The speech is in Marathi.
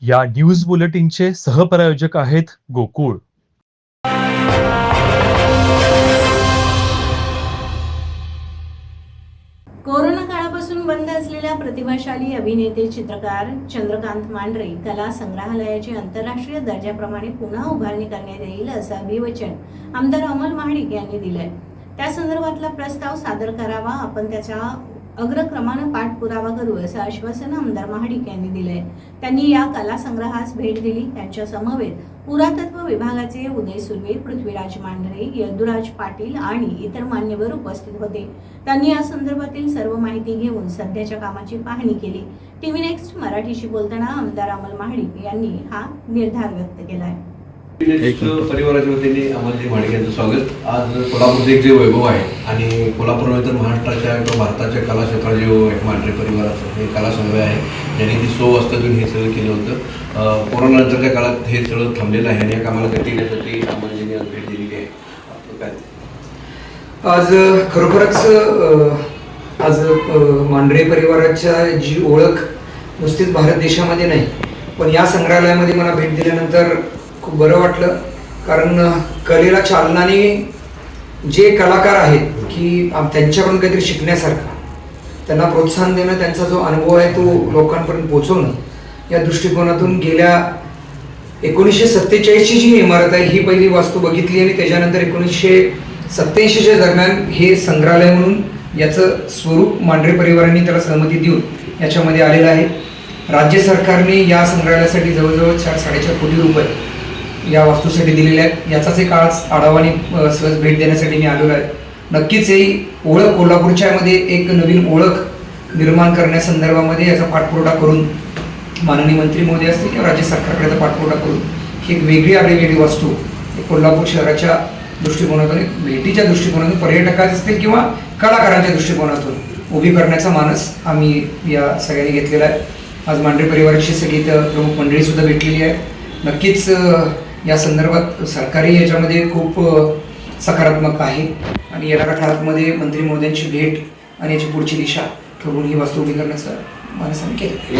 या न्यूज बुलेटिनचे सहप्रायोजक आहेत गोकुळ. कोरोना काळापासून बंद असलेल्या प्रतिभाशाली अभिनेते चित्रकार चंद्रकांत मांढरे कला संग्रहालयाची आंतरराष्ट्रीय दर्जाप्रमाणे पुन्हा उभारणी करण्यात येईल असं अभिवचन आमदार अमल महाडिक यांनी दिलंय. त्या संदर्भातला प्रस्ताव सादर करावा, आपण त्याचा अग्रक्रमानं पाठपुरावा करू असं आश्वासन आमदार महाडिक यांनी दिलंय. त्यांनी या कला संग्रहास भेट दिली. त्यांच्या समवेत पुरातत्व विभागाचे उदय सुर्वे, पृथ्वीराज मांढरे, यदुराज पाटील आणि इतर मान्यवर उपस्थित होते. त्यांनी या संदर्भातील सर्व माहिती घेऊन सध्याच्या कामाची पाहणी केली. टीव्ही नेक्स्ट मराठीशी बोलताना आमदार अमल महाडिक यांनी हा निर्धार व्यक्त केलाय. परिवाराच्या वतीने अमलजी महाडिक यांचं स्वागत. आज कोल्हापूरचे एक जे वैभव आहे आणि कोल्हापूरनंतर महाराष्ट्राच्या किंवा भारताच्या कला क्षेत्रात जे मांढरे परिवाराचं हे कला संग्रह आहे, यांनी ती 100 वाजतातून हे सगळं केलं होतं. कोरोनानंतरच्या काळात हे सगळं थांबलेलं आहे आणि या कामाला गती देण्यासाठी अमलजींनी आज भेट दिलेली आहे. आज खरोखरच आज मांढरे परिवाराच्या जी ओळख नुसतीच भारत देशामध्ये नाही, पण या संग्रहालयामध्ये मला भेट दिल्यानंतर खूप बरं वाटलं. कारण कलेला चालनाने जे कलाकार आहेत की त्यांच्याकडून काहीतरी शिकण्यासारखं, त्यांना प्रोत्साहन देणं, त्यांचा जो अनुभव आहे तो लोकांपर्यंत पोहोचवणं, या दृष्टिकोनातून गेल्या 1947ची जी इमारत आहे ही पहिली वास्तू बघितली आणि त्याच्यानंतर 1987च्या दरम्यान हे संग्रहालय म्हणून याचं स्वरूप मांढरे परिवारांनी त्याला सहमती देऊन याच्यामध्ये आलेलं आहे. राज्य सरकारने या संग्रहालयासाठी जवळजवळ 4-4.5 कोटी रुपये या वास्तूसाठी दिलेले आहेत. याचाच एक आज आढावाने सहज भेट देण्यासाठी मी आलेलो आहे. नक्कीच ही ओळख कोल्हापूरच्या मध्ये एक नवीन ओळख निर्माण करण्यासंदर्भामध्ये याचा पाठपुरावा करून माननीय मंत्री महोदय असतील किंवा राज्य सरकारकडे याचा पाठपुरावा करून ही एक वेगळी आगळीवेगळी वास्तू कोल्हापूर शहराच्या दृष्टिकोनातून, भेटीच्या दृष्टिकोनातून, पर्यटकाचे असतील किंवा कलाकारांच्या दृष्टिकोनातून उभी करण्याचा मानस आम्ही या सगळ्यांनी घेतलेला आहे. आज मांढरे परिवाराची सगळी प्रमुख मंडळी सुद्धा भेटलेली आहे. नक्कीच या संदर्भात सरकारी याच्यामध्ये खूप सकारात्मक आहे आणि येणाऱ्या काळामध्ये मंत्री महोदयांची भेट आणि याची पुढची दिशा ठरवून ही वास्तू उभी करण्याचा मानस आम्ही केलं.